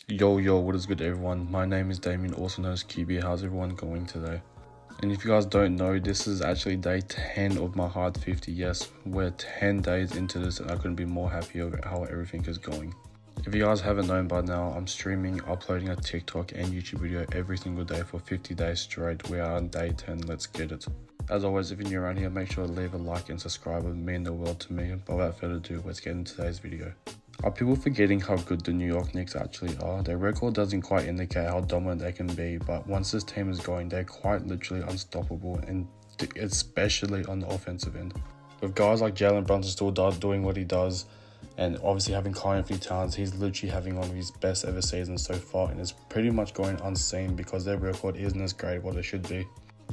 Yo, what is good everyone? My name is Damien, also known as QB. How's everyone going today? And if you guys don't know, this is actually day 10 of my hard 50. Yes, we're 10 days into this and I couldn't be more happy over how everything is going. If you guys haven't known by now, I'm streaming, uploading a TikTok and YouTube video every single day for 50 days straight. We are on day 10, let's get it. As always, if you're new around here, make sure to leave a like and subscribe, it would mean the world to me. But without further ado, let's get into today's video. Are people forgetting how good the New York Knicks actually are? Their record doesn't quite indicate how dominant they can be, but once this team is going, they're quite literally unstoppable, and especially on the offensive end. With guys like Jalen Brunson still doing what he does, and obviously having Anthony Towns, he's literally having one of his best ever seasons so far, and it's pretty much going unseen because their record isn't as great as what it should be.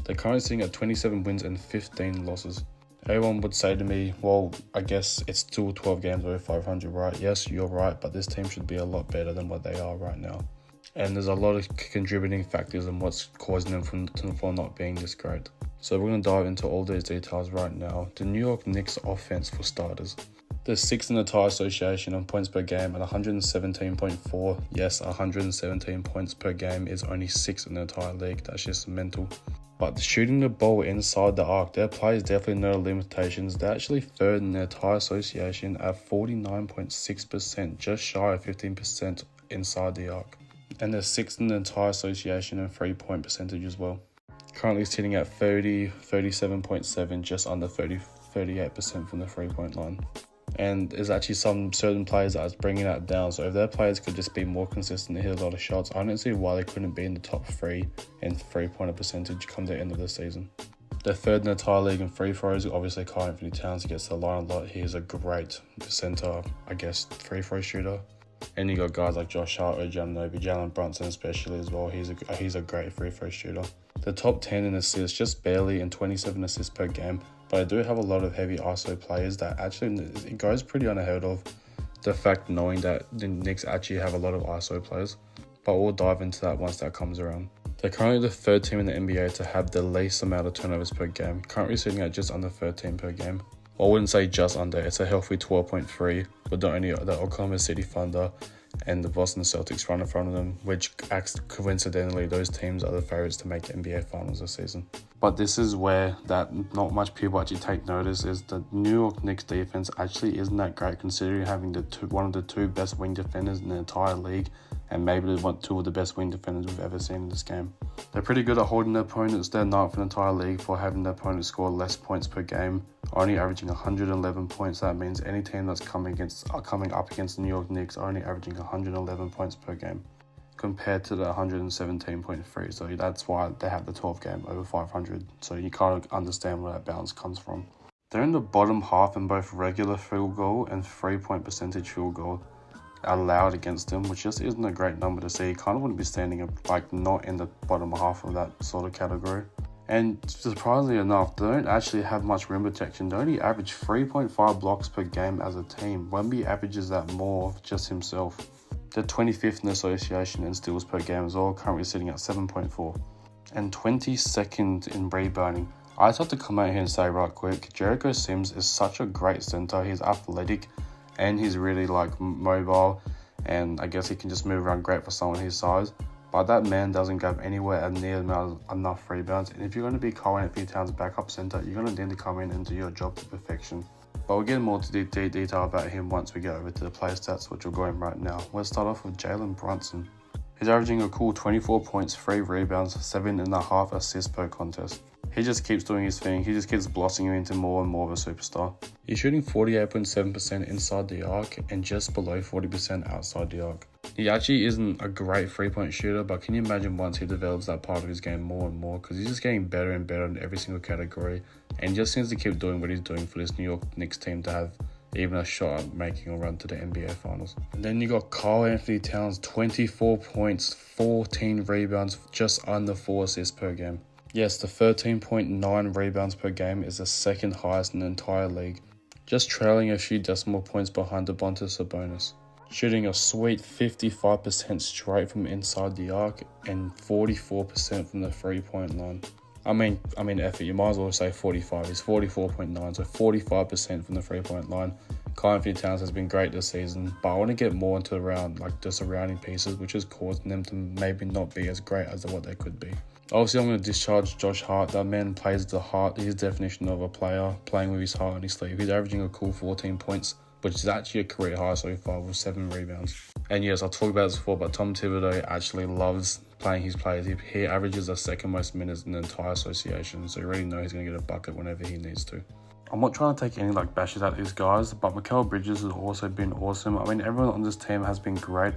They're currently sitting at 27 wins and 15 losses. Everyone would say to me, well, I guess it's still 12 games over 500, right? Yes, you're right, but this team should be a lot better than what they are right now. And there's a lot of contributing factors in what's causing them for not being this great. So we're going to dive into all these details right now. The New York Knicks offense for starters. They're 6th in the entire association on points per game at 117.4. Yes, 117 points per game is only 6th in the entire league. That's just mental. But shooting the ball inside the arc, their play is definitely no limitations. They're actually 3rd in the entire association at 49.6%, just shy of 15% inside the arc. And they're 6th in the entire association in 3-point percentage as well. Currently sitting at 37.7, just under 38% from the 3-point line. And there's actually some certain players that are bringing that down. So if their players could just be more consistent and hit a lot of shots, I don't see why they couldn't be in the top 3 in 3-pointer percentage come the end of the season. They're 3rd in the entire league in free throws. Obviously, Anthony Towns gets the line a lot. He is a great center, free throw shooter. And you got guys like Josh Hart, Jalen Brunson especially as well. He's a great free throw shooter. The top 10 in assists, just barely, in 27 assists per game. But I do have a lot of heavy ISO players that actually, it goes pretty unheard of, the fact knowing that the Knicks actually have a lot of ISO players. But we'll dive into that once that comes around. They're currently the 3rd team in the NBA to have the least amount of turnovers per game, currently sitting at just under 13 per game. Well, I wouldn't say just under, it's a healthy 12.3, but the Oklahoma City Thunder and the Boston Celtics run in front of them, which coincidentally, those teams are the favorites to make the NBA Finals this season. But this is where that not much people actually take notice, is the New York Knicks defense actually isn't that great, considering having one of the 2 best wing defenders in the entire league, and maybe 2 of the best wing defenders we've ever seen in this game. They're pretty good at holding their opponents. They're 9th in the entire league for having their opponents score less points per game, only averaging 111 points. That means any team that's coming up against the New York Knicks are only averaging 111 points per game, compared to the 117.3. So that's why they have the 12 game over 500. So you kind of understand where that balance comes from. They're in the bottom half in both regular field goal and 3-point percentage field goal allowed against them, which just isn't a great number to see. You kind of want to be standing not in the bottom half of that sort of category. And surprisingly enough, they don't actually have much rim protection. They only average 3.5 blocks per game as a team. Wemby averages that more just himself. They're 25th in the association in steals per game as well, currently sitting at 7.4. And 22nd in rebounding. I just have to come out here and say right quick, Jericho Sims is such a great center. He's athletic and he's really mobile, and I guess he can just move around great for someone his size. But that man doesn't grab anywhere near enough rebounds. And if you're going to be Anthony Towns' backup center, you're going to need to come in and do your job to perfection. But we'll get more to detail about him once we get over to the player stats, which we're going right now. Let's start off with Jalen Brunson. He's averaging a cool 24 points, 3 rebounds, 7.5 assists per contest. He just keeps doing his thing. He just keeps blossoming into more and more of a superstar. He's shooting 48.7% inside the arc and just below 40% outside the arc. He actually isn't a great 3-point shooter, but can you imagine once he develops that part of his game more and more, because he's just getting better and better in every single category, and he just seems to keep doing what he's doing for this New York Knicks team to have even a shot at making a run to the NBA Finals. And then you got Anthony Towns, 24 points, 14 rebounds, just under 4 assists per game. Yes, the 13.9 rebounds per game is the 2nd highest in the entire league, just trailing a few decimal points behind Domantas Sabonis. Shooting a sweet 55% straight from inside the arc and 44% from the 3-point line. I mean effort, you might as well say 45. It's 44.9, so 45% from the 3-point line Anthony Towns has been great this season, but I want to get more into the surrounding pieces, which is causing them to maybe not be as great as what they could be. Obviously, I'm going to discharge Josh Hart. That man plays the heart, his definition of a player, playing with his heart on his sleeve. He's averaging a cool 14 points, which is actually a career high so far with 7 rebounds. And yes, I've talked about this before, but Tom Thibodeau actually loves playing his players. He averages the second most minutes in the entire association, so you already know he's going to get a bucket whenever he needs to. I'm not trying to take any bashes at these guys, but Mikal Bridges has also been awesome. I mean, everyone on this team has been great,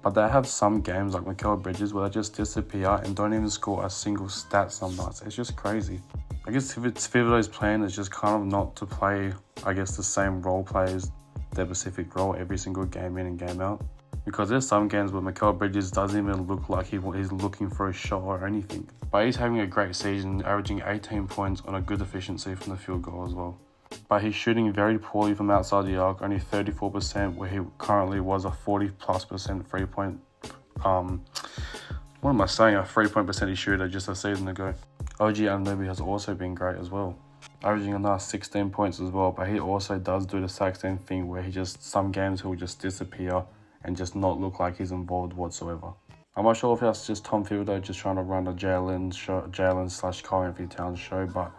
but they have some games like Mikal Bridges where they just disappear and don't even score a single stat some nights. It's just crazy. I guess Thibodeau's plan is just kind of not to play, the same role players, their specific role every single game in and game out. Because there's some games where Mikal Bridges doesn't even look like he's looking for a shot or anything. But he's having a great season, averaging 18 points on a good efficiency from the field goal as well. But he's shooting very poorly from outside the arc, only 34%, where he currently was a 40+% 3-point, a 3-point percentage shooter just a season ago. OG Anunoby has also been great as well, averaging a nice 16 points as well, but he also does do the exact same thing where some games he'll just disappear and just not look like he's involved whatsoever. I'm not sure if that's just Tom Thibodeau just trying to run a Jalen/Karl Anthony Towns show, but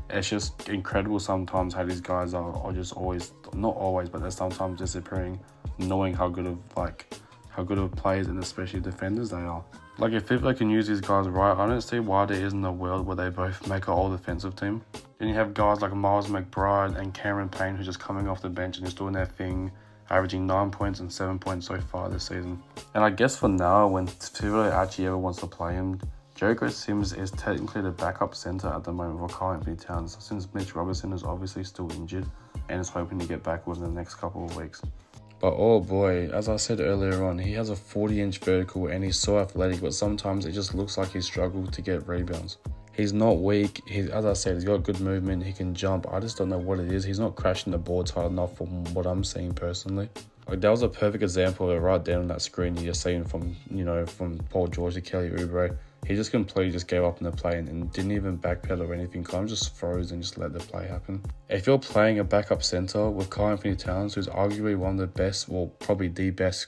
it's just incredible sometimes how these guys are just always, not always, but they're sometimes disappearing, knowing how good of players and especially defenders they are. If Thibodeau can use these guys right, I don't see why there isn't a world where they both make an all-defensive team. Then you have guys like Miles McBride and Cameron Payne who's just coming off the bench and just doing their thing, averaging 9 points and 7 points so far this season. And I guess for now, when Thibodeau actually ever wants to play him, Jericho Sims is technically the backup center at the moment for Karl Anthony Towns, since Mitch Robinson is obviously still injured and is hoping to get back within the next couple of weeks. But oh boy, as I said earlier on, he has a 40-inch vertical and he's so athletic, but sometimes it just looks like he struggles to get rebounds. He's not weak. As I said, he's got good movement. He can jump. I just don't know what it is. He's not crashing the boards hard enough from what I'm seeing personally. That was a perfect example of it right there on that screen you're seeing from Paul George to Kelly Oubre. He just completely gave up in the play and didn't even backpedal or anything. Kind of just froze and just let the play happen. If you're playing a backup center with Karl Anthony Towns, who's arguably one of the best, well, probably the best,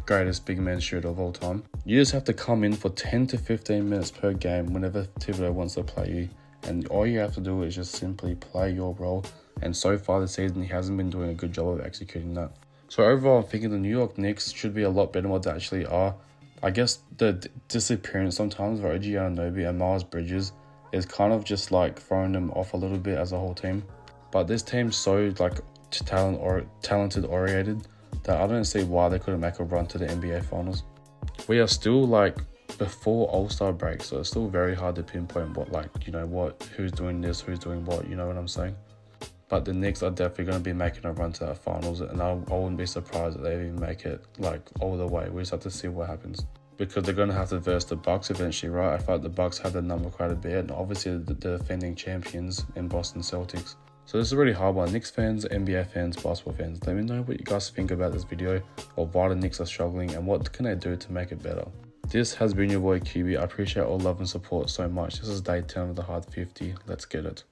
greatest big man shooter of all time, you just have to come in for 10 to 15 minutes per game whenever Thibodeau wants to play you. And all you have to do is just simply play your role. And so far this season, he hasn't been doing a good job of executing that. So overall, I'm thinking the New York Knicks should be a lot better than what they actually are. I guess the disappearance sometimes of OG Anunoby and Miles Bridges is kind of just throwing them off a little bit as a whole team. But this team's so talented oriented that I don't see why they couldn't make a run to the NBA Finals. We are still before All-Star break, so it's still very hard to pinpoint who's doing this, who's doing what, you know what I'm saying? But the Knicks are definitely going to be making a run to that finals, and I wouldn't be surprised if they even make it all the way. We just have to see what happens, because they're going to have to verse the Bucks eventually, right? I feel like the Bucks have the number quite a bit, and obviously the defending champions in Boston Celtics. So this is a really hard one. Knicks fans, NBA fans, basketball fans, let me know what you guys think about this video, or why the Knicks are struggling and what can they do to make it better. This has been your boy QB. I appreciate all love and support so much. This is day 10 of the Hard 50. Let's get it.